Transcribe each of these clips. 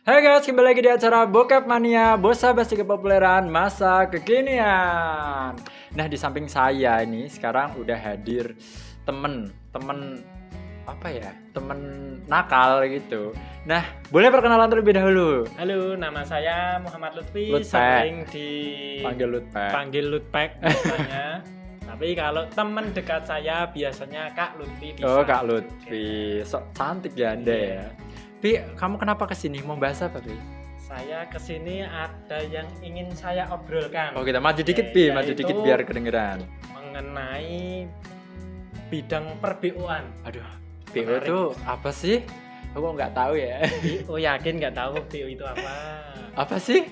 Hai guys, kembali lagi di acara Bokep Mania, Bosa Basi Kepopuleran Masa Kekinian. Nah, di samping saya ini sekarang udah hadir temen apa ya? Temen nakal gitu. Nah, boleh perkenalan terlebih dahulu. Halo, nama saya Muhammad Lutfi, Lutfek. sering Panggil Lutfek. dipanggil Lutfek biasanya. Tapi kalau teman dekat saya biasanya Kak Lutfi bisa. Oh, Kak Lutfi. Sok cantik ya Anda Iya. ya. Pi, kamu kenapa kesini? Mau bahas apa, Pi? Saya kesini ada yang ingin saya obrolkan. Oh, kita maju dikit, Ya, Pi. Maju yaitu dikit biar kedengeran. mengenai bidang per-BO-an. Aduh, PO Menarik. itu apa sih? Aku nggak tahu ya. BO yakin nggak tahu BO itu apa? Apa sih?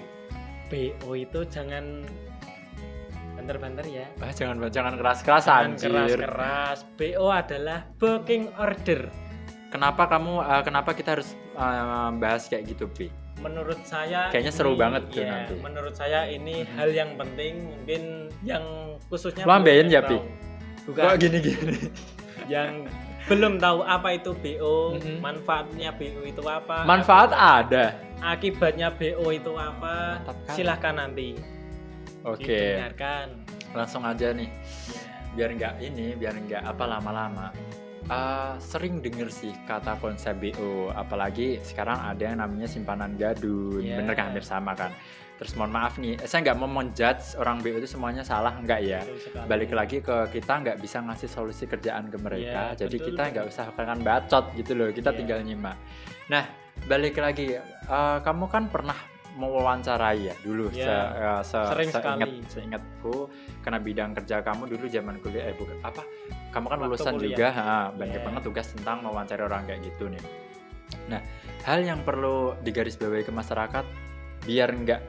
BO itu jangan banter-banter ya. Ah, jangan keras-keras Jangan anjir. keras-keras. BO adalah booking order. Kenapa kita harus bahas kayak gitu, Pi? Menurut saya Kayaknya seru banget tuh ya, nanti. menurut saya ini Mhm. hal yang penting, mungkin yang khususnya Lu ambeien belum ya, tahu. Pi? Bukan, Kok gini-gini? yang belum tahu apa itu BO, Mhm. manfaatnya BO itu apa, Manfaat ada. akibatnya BO itu apa, Mantap kan? silahkan nanti Oke, didengarkan. langsung aja nih. Ya. Biar nggak apa lama-lama. Sering denger sih kata konsep BO, apalagi sekarang ada yang namanya simpanan gadun. Yeah. Bener kan, hampir sama kan. Terus mohon maaf nih, saya nggak mau menjudge orang BO itu semuanya salah, enggak ya. Betul sekali. Balik lagi ke kita nggak bisa ngasih solusi kerjaan ke mereka, Iya, jadi betul. kita nggak usah kan bacot gitu loh, kita Iya. tinggal nyimak. Nah, balik lagi, kamu kan pernah mewawancarai ya dulu, Iya, sering seingatku, karena bidang kerja kamu dulu zaman kuliah, bukan apa, kamu kan Waktu lulusan kuliah. juga, banyak Iya. banget tugas tentang mewawancari orang kayak gitu nih. Nah, hal yang perlu digarisbawahi ke masyarakat biar nggak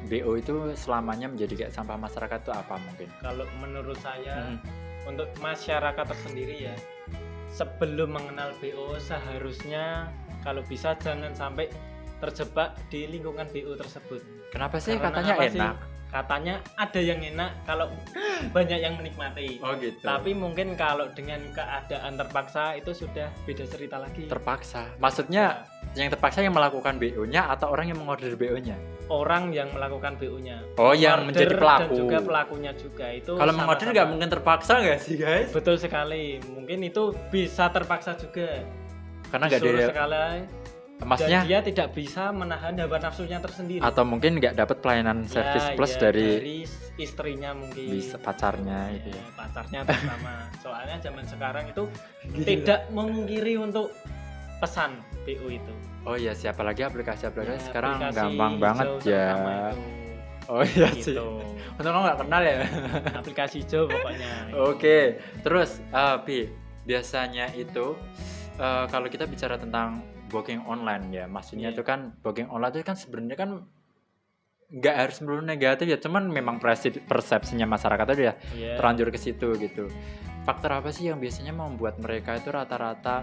BO itu selamanya menjadi kayak sampah masyarakat itu apa mungkin? Kalau menurut saya Mhm. untuk masyarakat tersendiri ya, sebelum mengenal BO seharusnya kalau bisa jangan sampai terjebak di lingkungan BO tersebut. Kenapa sih Karena katanya apa sih? enak? Katanya ada yang enak kalau banyak yang menikmati. Oh gitu. Tapi mungkin kalau dengan keadaan terpaksa itu sudah beda cerita lagi. Terpaksa. Maksudnya yang terpaksa yang melakukan BO-nya atau orang yang mengorder BO-nya? Orang yang melakukan BO-nya. Oh, yang menjadi pelaku. Dan juga pelakunya juga itu. Kalau mengorder nggak mungkin terpaksa nggak sih guys? Betul sekali. Mungkin itu bisa terpaksa juga. Karena nggak Disuruh ada, sekali. maksudnya Dan dia tidak bisa menahan hawa nafsunya tersendiri. atau mungkin nggak dapat pelayanan service plus ya, dari istrinya mungkin. bisa pacarnya gitu ya. Pacarnya terutama. Soalnya zaman sekarang itu Gila. tidak memungkiri untuk pesan BO itu. Oh iya, siapa lagi aplikasi-aplikasi Ya, sekarang aplikasi gampang banget hijau ya. terutama itu. Oh iya sih. Gitu. Untung kamu nggak kenal ya. Aplikasi hijau pokoknya. Oke, terus Pi, biasanya itu kalau kita bicara tentang booking online ya, maksudnya Iya. itu kan booking online itu kan sebenarnya kan nggak harus melulu negatif ya, cuman memang persepsinya masyarakat itu ya Iya. terlanjur ke situ gitu. Faktor apa sih yang biasanya membuat mereka itu rata-rata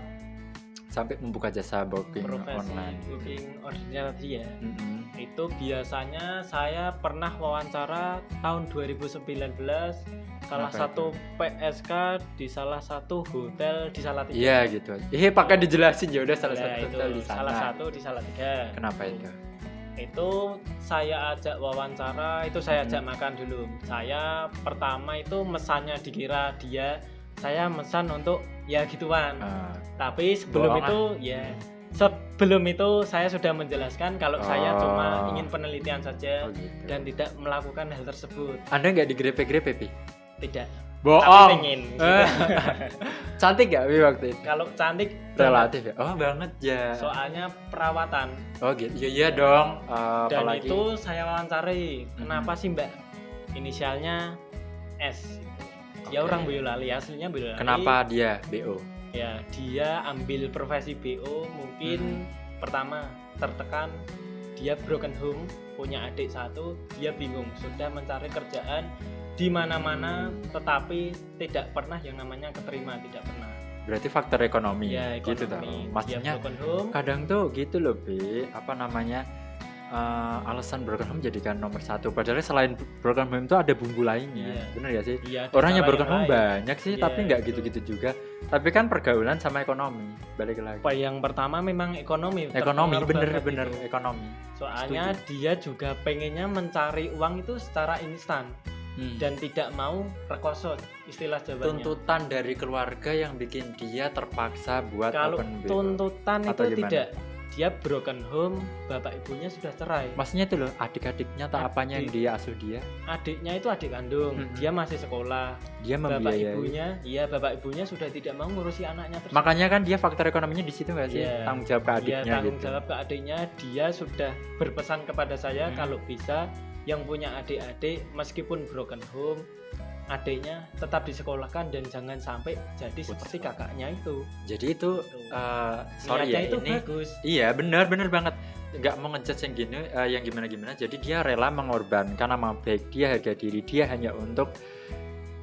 sampai membuka jasa booking Profesi online? booking ordernya tadi ya. Mm-mm. Itu biasanya saya pernah wawancara tahun 2019 salah Kenapa satu PSK di salah satu hotel di Salatiga. Iya gitu. Pakai dijelasin ya udah salah Nah, satu itu hotel di sana. salah satu di Salatiga. Kenapa itu? Itu saya ajak wawancara, itu saya ajak makan dulu. Saya pertama itu mesannya dikira dia, saya mesan untuk ya gituan. Ah. Tapi sebelum Bohong, itu ya sebelum itu saya sudah menjelaskan kalau saya cuma Oh. ingin penelitian saja Oh gitu. dan tidak melakukan hal tersebut. Anda nggak digrepe-grepe, Pi? Tidak. Bohong. Tapi pengen. Gitu. Cantik gak Pi waktu itu? Kalau cantik Relatif ya? Oh banget ya. soalnya perawatan. Oh gitu. Iya dong. Dan Apalagi itu saya wawancari, kenapa sih Mbak inisialnya S? Dia Oke. orang Boyolali, aslinya Boyolali. kenapa dia BO? Ya, dia ambil profesi BO mungkin pertama tertekan, dia broken home, punya adik satu, dia bingung, sudah mencari kerjaan di mana-mana tetapi tidak pernah yang namanya keterima, tidak pernah. Berarti faktor ekonomi. Ya, Gitu ekonomi. tau. Dia Maksudnya broken home. kadang tuh gitu loh, Bi. Apa namanya? alasan broken home jadikan nomor satu. Padahal selain broken home itu ada bumbu lainnya. Iya. Bener ya sih? Iya, ada Orangnya cara broken yang home lain. banyak sih, Iya, tapi nggak betul. gitu-gitu juga. Tapi kan pergaulan sama ekonomi, balik lagi. Yang pertama memang ekonomi. Ekonomi, terpengaruh banget bener itu. ekonomi. Soalnya dia juga pengennya mencari uang itu secara instan dan tidak mau rekoso, istilah Jawanya. Tuntutan dari keluarga yang bikin dia terpaksa buat Kalau open BO. tuntutan Atau itu gimana? tidak, dia broken home, bapak ibunya sudah cerai. Maksudnya itu loh, adik-adiknya tak apanya yang dia asuh dia, Adiknya itu adik kandung, dia masih sekolah. dia Bapak membiayai. bapak ibunya sudah tidak mau ngurusi anaknya tersebut. Makanya kan dia faktor ekonominya di situ nggak sih? Iya. Tanggung jawab ke Dia adiknya tanggung gitu. jawab ke adiknya, dia sudah berpesan kepada saya kalau bisa yang punya adik-adik meskipun broken home, adiknya tetap disekolahkan dan jangan sampai jadi seperti kakaknya itu. Jadi itu sorry Niatnya ya itu ini. bagus. Iya benar banget. Nggak mau ngejudge yang gini, yang gimana. Jadi dia rela mengorbankan nama baik dia, harga diri dia hanya untuk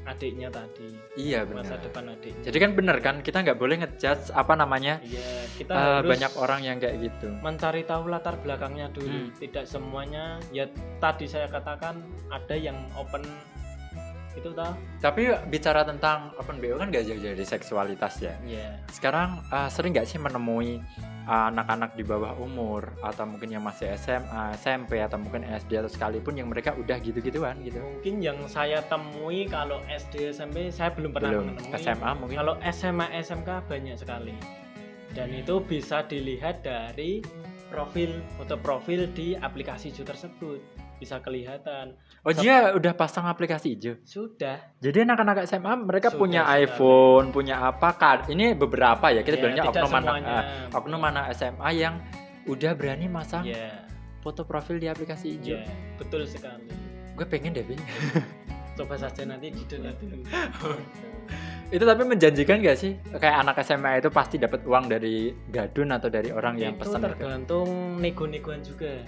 Adiknya tadi, iya masa benar. depan adiknya. Jadi kan benar kan, kita nggak boleh ngejudge apa namanya Iya, kita harus banyak orang yang kayak gitu. mencari tahu latar belakangnya dulu. Hmm. Tidak semuanya ya tadi saya katakan ada yang open itu toh. Tapi bicara tentang open BO kan nggak jauh dari seksualitas ya. Iya. Sekarang sering nggak sih menemui anak-anak di bawah umur atau mungkin yang masih SMA, SMP atau mungkin SD atau sekalipun yang mereka udah gitu-gituan gitu. Mungkin yang saya temui kalau SD SMP saya belum pernah Belum. menemui. SMA mungkin. Kalau SMA SMK banyak sekali. Dan itu bisa dilihat dari foto profil di aplikasi hijau tersebut. Bisa kelihatan. Oh dia udah pasang aplikasi hijau. Sudah. Jadi anak-anak SMA mereka Sudah punya sekali. iPhone, punya apa kan? Ini beberapa ya kita Ya, bilangnya tidak oknum anak semuanya. oknum anak SMA yang udah berani masang Ya, foto profil di aplikasi hijau. ya, betul sekali. Gue pengen deh, Bin. Coba saja nanti di download dulu. Itu tapi menjanjikan gak sih? Kayak anak SMA itu pasti dapat uang dari gadun atau dari orang yang Itu pesan gitu? tergantung nego-negoan juga.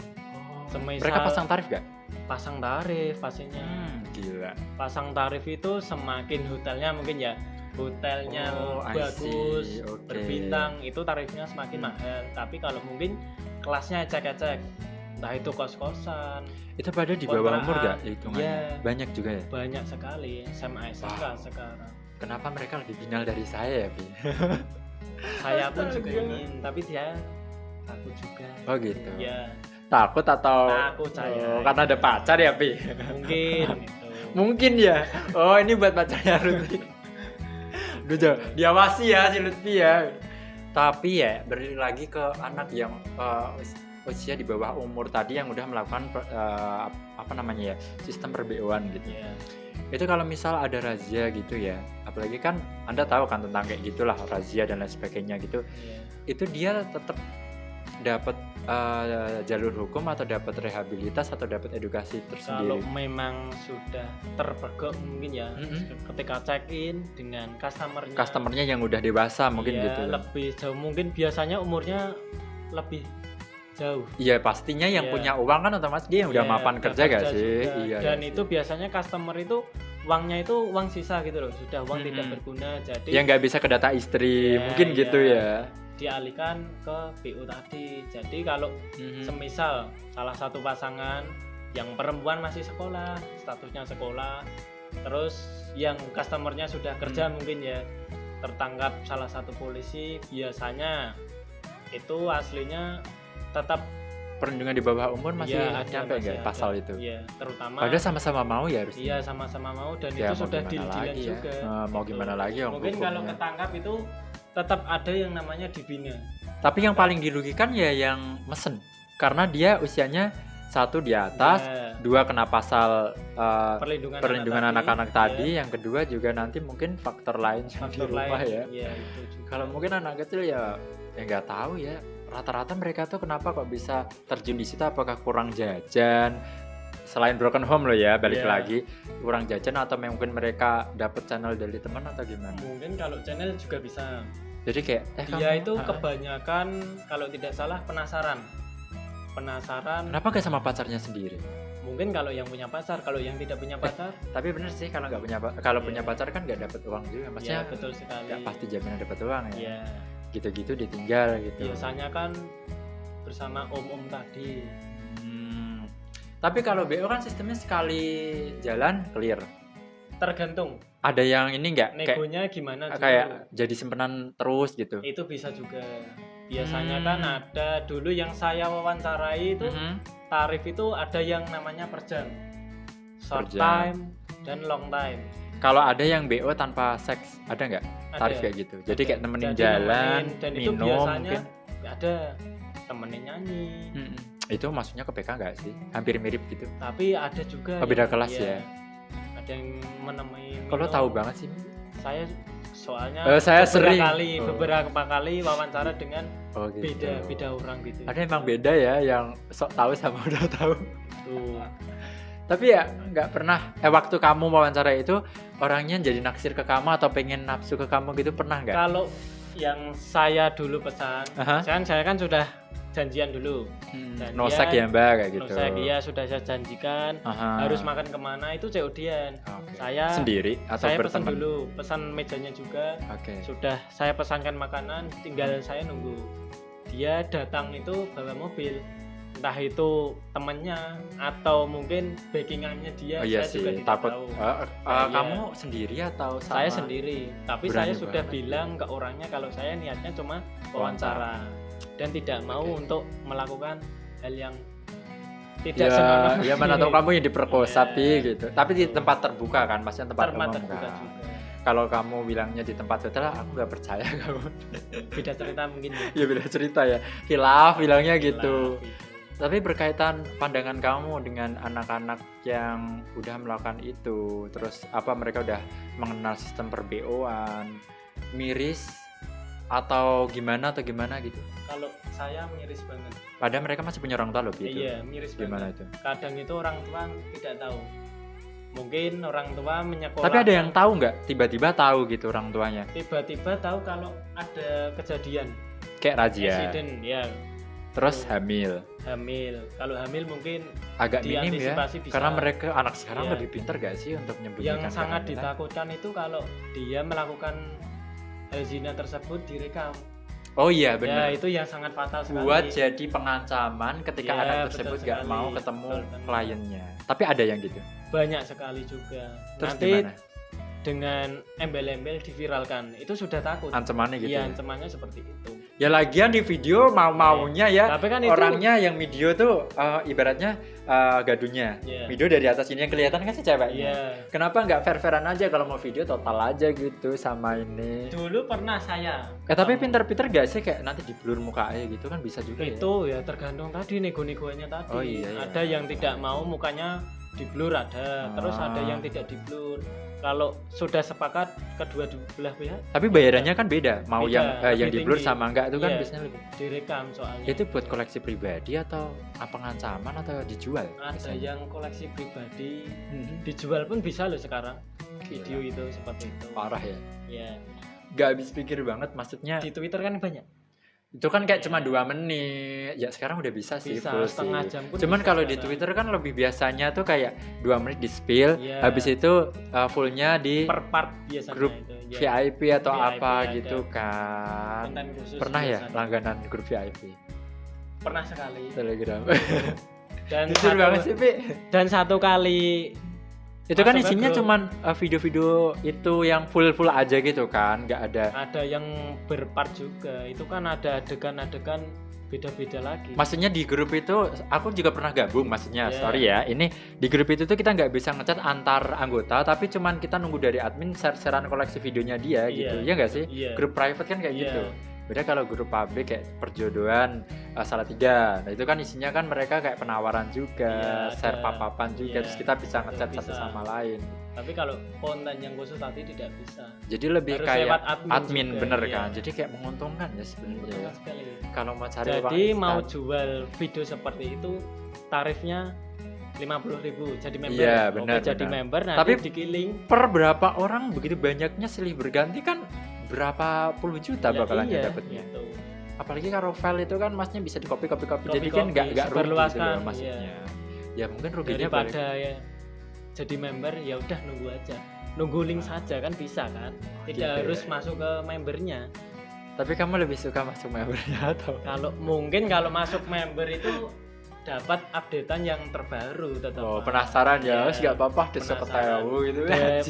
Semisal Mereka pasang tarif gak? pasang tarif pastinya. Gila. Pasang tarif itu semakin hotelnya mungkin ya hotelnya Oh, I bagus, see. Oke. berbintang, itu tarifnya semakin mahal. Tapi kalau mungkin kelasnya ecek-ecek, entah itu kos-kosan, Itu pada di bawah umur kontrakan. gak hitungannya? Iya. Banyak juga ya? banyak sekali SMA SMK Wow. sekarang. Kenapa mereka lebih binal dari saya ya, Bi? Saya pun juga Astaga. ingin, tapi dia takut juga. Oh gitu. Ya, Takut atau Takut saya. karena ada pacar ya, Pi? mungkin itu. Mungkin ya. Oh, ini buat pacarnya Lutfi. Duh, diawasi ya si Lutfi ya. Tapi ya, balik lagi ke anak yang usia di bawah umur tadi yang udah melakukan apa namanya ya, sistem per-BO-an gitu. Ya, Itu kalau misal ada razia gitu ya, apalagi kan Anda tahu kan tentang kayak gitulah, razia dan lain sebagainya gitu. ya. Itu dia tetap dapat jalur hukum atau dapat rehabilitas atau dapat edukasi Kalau tersendiri. memang sudah terpergok mungkin ya, ketika check in dengan Customernya yang udah dewasa mungkin ya, gitu. lebih jauh, mungkin biasanya umurnya lebih jauh. Iya pastinya yang Iya. punya uang kan otomatis dia yang udah Ya, mapan udah kerja gak sih? juga. Iya. Dan gak itu sih? biasanya customer itu uangnya itu uang sisa gitu loh, sudah uang tidak Mm-mm. berguna, jadi yang nggak bisa ke data istri Ya, mungkin iya. gitu ya. dialihkan ke BU tadi. Jadi kalau Mhm. semisal salah satu pasangan yang perempuan masih sekolah, statusnya sekolah, terus yang customernya sudah kerja mungkin ya, tertangkap salah satu polisi, biasanya itu aslinya tetap Perlindungan di bawah umur masih ya, ada, nyampe masih nggak ada. pasal itu? Iya, terutama Padahal sama-sama mau ya harusnya. iya sama-sama mau, dan Ya, itu mau sudah gimana deal-dealan lagi ya. juga. Mau Gitu. gimana lagi om Mungkin kalau hukumnya. ketangkap itu tetap ada yang namanya dibina. Tapi yang paling dirugikan ya yang mesen, karena dia usianya satu di atas, Ya, dua kena pasal perlindungan anak-anak ya, tadi, yang kedua juga nanti mungkin faktor lain yang di faktor rumah lain ya. ya, itu juga. Kalau mungkin anak kecil ya nggak tahu ya. Rata-rata mereka tuh kenapa kok bisa terjun di situ? Apakah kurang jajan? Selain broken home loh ya, balik Iya. lagi kurang jajan atau mungkin mereka dapat channel dari teman atau gimana? Mungkin kalau channel juga bisa. Jadi kayak Dia kamu, itu ah, kebanyakan kalau tidak salah penasaran. kenapa gak sama pacarnya sendiri? Mungkin kalau yang punya pacar, kalau yang tidak punya pacar, Tapi bener sih kalau nggak punya kalau Iya. punya pacar kan nggak dapat uang juga, ya maksudnya betul sekali. nggak pasti jaminan dapat uang ya. Ya, Gitu-gitu ditinggal gitu. biasanya kan bersama om-om tadi. Tapi kalau BO kan sistemnya sekali jalan clear. Tergantung Ada yang ini enggak negonya gimana dulu. kayak jadi simpenan terus gitu. Itu bisa juga. Biasanya kan ada dulu yang saya wawancarai itu tarif itu ada yang namanya per jam. Short Per jam. time dan long time. Kalau ada yang BO tanpa seks, ada nggak tarif Ada. kayak gitu? Jadi kayak nemenin Jadi jalan, nemenin, dan itu minum biasanya mungkin. ada temenin nyanyi. Itu maksudnya ke PK nggak sih? Hampir mirip gitu. Tapi ada juga Oh, beda yang- kelas iya, ya? Ada yang menemui Kalau minum. tahu banget sih. Saya soalnya Saya sering. beberapa kali wawancara dengan Oh gitu. beda orang gitu. Ada emang beda ya yang sok tahu sama udah tahu. Tuh. Tapi ya nggak pernah. Waktu kamu wawancara itu orangnya jadi naksir ke kamu atau pengen nafsu ke kamu gitu pernah nggak? Kalau yang saya dulu pesan, Aha. saya kan sudah janjian dulu. Dan Nosek dia- ya mbak kayak gitu. Nosek, iya sudah saya janjikan Aha. harus makan kemana itu COD-an. Oke. Saya Sendiri atau saya pesan berteman? dulu, pesan mejanya juga. Oke. Sudah saya pesankan makanan, tinggal saya nunggu. Dia datang itu bawa mobil. Entah itu temannya atau mungkin backingannya dia, Oh iya saya sih, juga tidak takut. tahu. Iya. Kamu sendiri atau sama? Saya sendiri, tapi Berani saya sudah banget. bilang ke orangnya kalau saya niatnya cuma wawancara dan tidak mau Oke. untuk melakukan hal yang tidak Ya, senonoh. ya mana tahu kamu yang diperkosa Iya. Pi gitu. Tapi di tempat terbuka kan, maksudnya tempat Termat umum terbuka kan. juga. Kalau kamu bilangnya di tempat hotel, aku nggak percaya kamu. Beda cerita mungkin. Ya beda cerita ya. Hilaf bilangnya gitu. Lah, gitu. Tapi berkaitan pandangan kamu dengan anak-anak yang udah melakukan itu, terus apa mereka udah mengenal sistem per-BO-an, miris atau gimana gitu. Kalau saya miris banget. Padahal mereka masih punya orang tua loh gitu. Iya, miris Gimana banget. itu? Kadang itu orang tua tidak tahu. Mungkin orang tua menyekolahkan. Tapi ada yang tahu nggak? Tiba-tiba tahu gitu orang tuanya. tiba-tiba tahu kalau ada kejadian Kayak razia. accident ya, Terus Tuh. hamil. hamil. Kalau hamil mungkin Agak minim ya. diantisipasi bisa. Karena mereka anak sekarang Iya. lebih pintar gak sih untuk menyembunyikan Yang sangat kehamilan? ditakutkan itu kalau dia melakukan hal zina tersebut direkam. Oh iya Ya benar. itu yang sangat fatal sekali. Buat jadi pengancaman ketika Iya, anak betul tersebut gak sekali. mau ketemu Betul banget. kliennya. Tapi ada yang gitu. Banyak sekali juga. Terus Nanti gimana? dengan embel-embel diviralkan itu sudah takut. Ancamannya gitu. Iya, Ya? ancamannya seperti itu. Ya lagian di video mau-maunya ya. Tapi kan itu Orangnya yang video tuh ibaratnya gadunya. Iya. Video dari atas ini yang kelihatan kan si ceweknya. Iya. Kenapa nggak fair-fairan aja kalau mau video total aja gitu sama ini? Dulu pernah saya. Tapi pinter-pinter gak sih kayak nanti di blur muka aja gitu kan bisa juga ya? Itu ya tergantung tadi nego-negonya tadi. Oh, iya, iya. Ada yang tidak mau mukanya di blur ada, terus ada yang tidak di blur. Kalau sudah sepakat kedua belah pihak Tapi bayarannya kan beda. Mau Beda, yang lebih di blur tinggi. sama enggak itu kan Iya. biasanya lebih. direkam soalnya. Itu buat koleksi pribadi atau pengancaman atau dijual? Ada biasanya? yang koleksi pribadi, Mhm. dijual pun bisa loh sekarang. Gila. Video itu seperti itu. Parah ya. Ya. Gak habis pikir banget maksudnya. Di Twitter kan banyak. Itu kan kayak Iya. cuma 2 menit. Ya sekarang udah bisa sih Bisa full sih. setengah jam pun. Cuman bisa kalau di sekarang. Twitter kan lebih biasanya tuh kayak 2 menit di spill, Iya. habis itu fullnya di per part biasanya grup itu. Ya. VIP atau VIP apa ada. gitu kan. Konten khusus Pernah ya biasanya. langganan grup VIP Pernah sekali. Telegram. Dan Jujur banget sih, Pi. dan satu kali Itu kan masuk ke isinya grup. cuman video-video itu yang full aja gitu kan, nggak ada. ada yang berpart juga. Itu kan ada adegan-adegan beda-beda lagi. Maksudnya di grup itu aku juga pernah gabung, maksudnya Iya. sorry ya. Ini di grup itu tuh kita nggak bisa ngechat antar anggota, tapi cuman kita nunggu dari admin share-sharean koleksi videonya dia gitu. Iya. Ya nggak sih? Iya. Grup private kan kayak Iya. gitu. Beda kalau grup publik kayak perjodohan Salatiga. Nah, itu kan isinya kan mereka kayak penawaran juga, Iya, share ada. papapan juga, Iya, terus kita bisa ngechat bisa. satu sama lain. Tapi kalau konten yang khusus tadi tidak bisa. Jadi lebih Harus kayak lewat admin juga, bener iya. kan. Jadi kayak menguntungkan ya sebenarnya. Betul sekali. Kalau mau cari uang Jadi mau instan. jual video seperti itu tarifnya 50.000 jadi member. Iya, Oke, benar, jadi benar. member nanti Tapi dikiling. per berapa orang begitu banyaknya silih berganti kan berapa puluh juta Ya, bakalan iya, dapatnya. gitu. Apalagi kalau file itu kan masnya bisa dikopi jadi Copy-copy, kan nggak rugi gitu sebarluaskan, loh maksudnya. Ya mungkin ruginya balik. Daripada ya jadi member ya udah nunggu aja. Nunggu link saja kan bisa kan. Tidak gitu harus ya. masuk ke membernya. Tapi kamu lebih suka masuk membernya atau? Kalau mungkin kalau masuk member itu dapat updatean yang terbaru tetap. Oh, penasaran ya, wis gak apa-apa desok penasaran. ketemu gitu.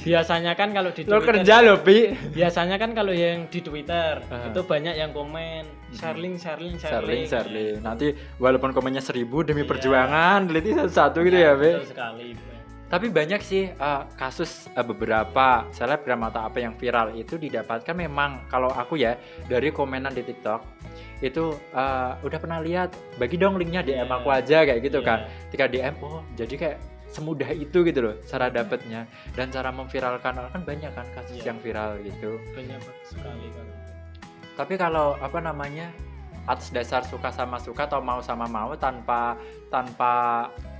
Biasanya kan kalau di Lo Twitter, kerja lo, Pi. biasanya kan kalau yang di Twitter Ah. itu banyak yang komen share link. Sharing. Nanti walaupun komennya 1000 demi Iya. perjuangan, delete satu-satu gitu ya, Pi. Betul sekali. Tapi banyak sih kasus beberapa selebgram atau apa yang viral itu didapatkan memang kalau aku ya dari komenan di TikTok itu udah pernah lihat, bagi dong linknya DM Iya. aku aja kayak gitu Iya. kan. Ketika DM, oh jadi kayak semudah itu gitu loh cara dapetnya dan cara memviralkan kan banyak kan kasus Iya. yang viral gitu. Banyak sekali kan. Tapi kalau apa namanya atas dasar suka sama suka atau mau sama mau tanpa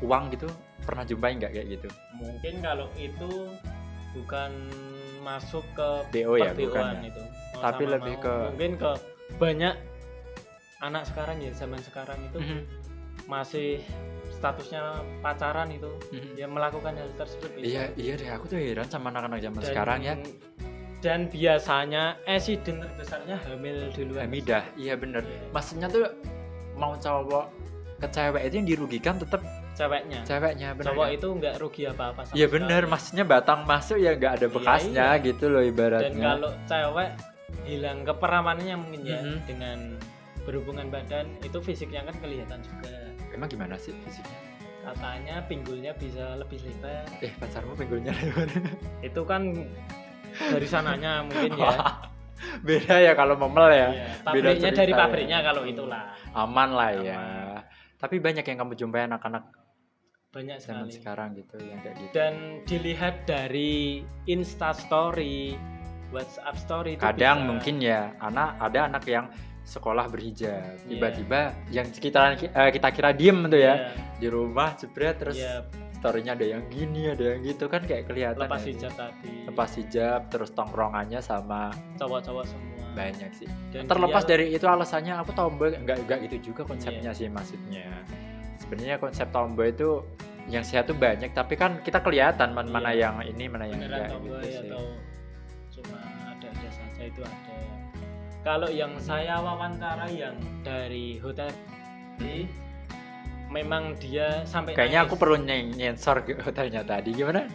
uang gitu pernah jumpain nggak kayak gitu? Mungkin kalau itu bukan masuk ke BO ya, per-BO-an bukan ya? itu. Mau Tapi sama lebih mau. ke- mungkin ke banyak anak sekarang ya, zaman sekarang itu Mhm. masih statusnya pacaran itu Mhm. ya melakukan hal tersebut bisa. Iya deh, aku tuh heran sama anak-anak zaman Dan- sekarang ya. Dan biasanya insiden terbesarnya hamil duluan. Hamidah, iya bener. Iya. Maksudnya tuh mau cowok ke cewek itu yang dirugikan tetap Ceweknya. ceweknya, bener Cowok kan? itu nggak rugi apa-apa sama Iya bener, sekali. maksudnya batang masuk ya nggak ada Iya, bekasnya iya. gitu loh Dan ibaratnya. kalau cewek hilang keperawanannya mungkin ya Mhm. dengan berhubungan badan itu fisiknya kan kelihatan juga. Emang gimana sih fisiknya? Katanya pinggulnya bisa lebih lebar. Pacarmu pinggulnya lebar. Itu kan dari sananya mungkin ya. Beda ya kalau memel ya. Iya, Beda pabriknya cerita dari ya. pabriknya kalau itulah. Aman lah ya. Aman. Tapi banyak yang kamu jumpai anak-anak Banyak zaman sekali. sekarang gitu yang kayak gitu. Dan dilihat dari Insta Story, WhatsApp Story itu Kadang bisa. mungkin ya ada anak yang sekolah berhijab, Iya. tiba-tiba yang kita kira diem tuh ya Iya, di rumah jebret terus iya, storynya ada yang gini ada yang gitu kan kayak kelihatan lepas ya. hijab tadi. Lepas hijab terus tongkrongannya sama Cowok-cowok semua. banyak sih. Dan Terlepas dia- dari itu alasannya aku tomboy enggak gitu juga konsepnya sih maksudnya. Sebenarnya konsep tomboy itu yang sehat tuh banyak tapi kan kita kelihatan mana Iya. yang ini mana yang beneran enggak tomboy gitu sih. atau cuma ada saja itu ada. Kalau yang saya wawancara yang dari hotel ini, memang dia sampai Kayaknya aku nangis, perlu nyensor ke hotelnya tadi gimana?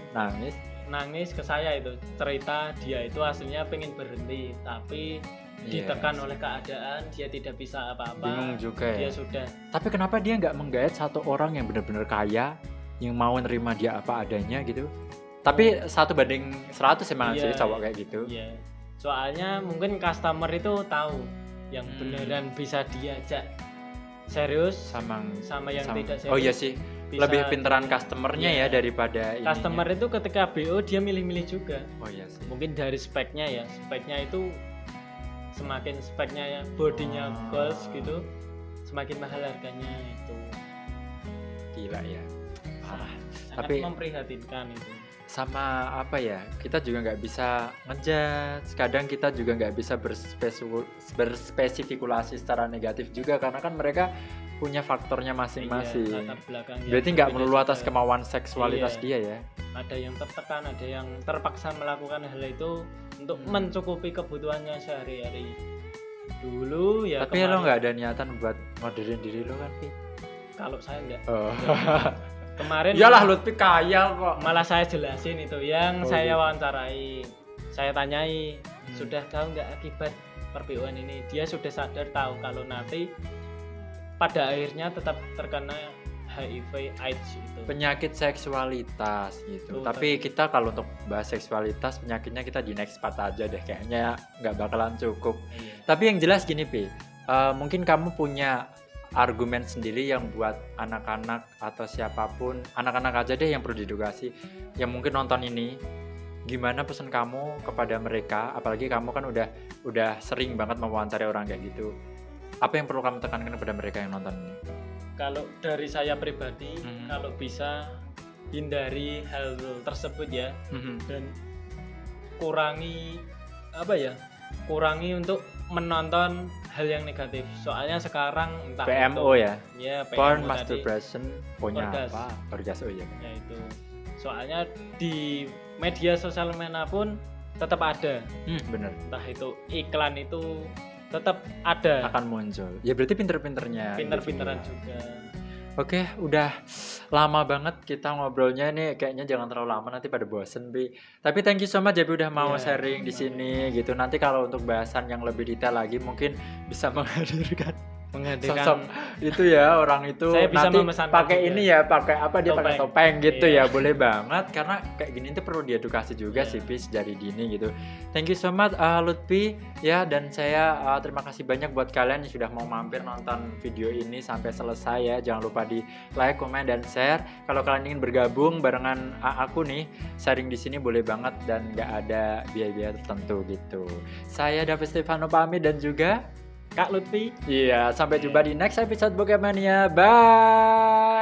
nangis ke saya itu cerita dia itu aslinya pengen berhenti tapi Iya. ditekan oleh keadaan dia tidak bisa apa-apa. Bingung juga ya. Dia sudah Tapi kenapa dia nggak menggait satu orang yang benar-benar kaya yang mau nerima dia apa adanya gitu? Tapi 1:100 emang Iya, sih cowok kayak gitu. ya. Soalnya mungkin customer itu tahu yang beneran bisa diajak serius Sama yang tidak serius. Oh iya sih, bisa lebih pinteran di- customernya iya. ya daripada ininya. Customer itu ketika BO dia milih-milih juga. Oh iya sih. Mungkin dari speknya ya, speknya itu semakin speknya ya bodinya Oh. goals gitu, semakin mahal harganya itu. Gila ya. Parah. Sangat Tapi- memprihatinkan itu. Sama apa ya, kita juga nggak bisa ngejudge, kadang kita juga nggak bisa berspesifikasi secara negatif juga karena kan mereka punya faktornya masing-masing. Iya, latar belakang yang Berarti nggak berbeda melulu atas juga. kemauan seksualitas Iya. dia ya. Ada yang tertekan, ada yang terpaksa melakukan hal itu untuk Hmm. mencukupi kebutuhannya sehari-hari. Dulu ya Tapi lo kemarin- nggak ada niatan buat moderin diri lo kan, Pi? kalau saya enggak. Oh. Kemarin Iyalah Lutfi kaya kok. malah saya jelasin itu yang Oh, saya gitu. wawancarai, saya tanyai sudah tahu nggak akibat per-BO-an ini. Dia sudah sadar tahu kalau nanti pada akhirnya tetap terkena HIV AIDS itu. Penyakit seksualitas gitu. Tuh, Tapi kita kalau untuk bahas seksualitas penyakitnya kita di next part aja deh kayaknya nggak bakalan cukup. Iya. Tapi yang jelas gini Pi, mungkin kamu punya argumen sendiri yang buat anak-anak atau siapapun, anak-anak aja deh yang perlu diedukasi, yang mungkin nonton ini, gimana pesan kamu kepada mereka, apalagi kamu kan udah sering banget mewawancarai orang kayak gitu. Apa yang perlu kamu tekankan kepada mereka yang nonton ini? Kalau dari saya pribadi, Mhm. kalau bisa hindari hal tersebut ya, dan kurangi kurangi untuk menonton hal yang negatif. Soalnya sekarang entah PMO itu, ya, ya porn PMO tadi, masturbation, punya Orgas. apa? Orgas, oh iya. ya itu. Soalnya di media sosial manapun tetap ada, Bener, entah itu iklan itu tetap ada, akan muncul. Ya berarti pinter-pinternya. pinter-pinteran gitu. juga. Oke, udah lama banget kita ngobrolnya nih. Kayaknya jangan terlalu lama nanti pada bosen, Bi. Tapi thank you so much Jabi udah mau Iya, sharing di sini gitu. Nanti kalau untuk bahasan yang lebih detail lagi mungkin bisa menghadirkan sosok menghadirkan itu ya, orang itu Saya bisa nanti memesankan pakai juga. ini ya, pakai apa dia pakai Topeng. topeng gitu Iya. ya, boleh banget karena kayak gini tuh perlu diedukasi juga Iya. sih Pis dari dini gitu. Thank you so much Lutfi ya, dan saya terima kasih banyak buat kalian yang sudah mau mampir nonton video ini sampai selesai ya. Jangan lupa di like, komen dan share. Kalau kalian ingin bergabung barengan aku nih, sharing di sini boleh banget dan nggak ada biaya-biaya tertentu gitu. Saya David Stefano pamit dan juga Kak Lutfi. iya, sampai jumpa di next episode Bokep Mania. Bye.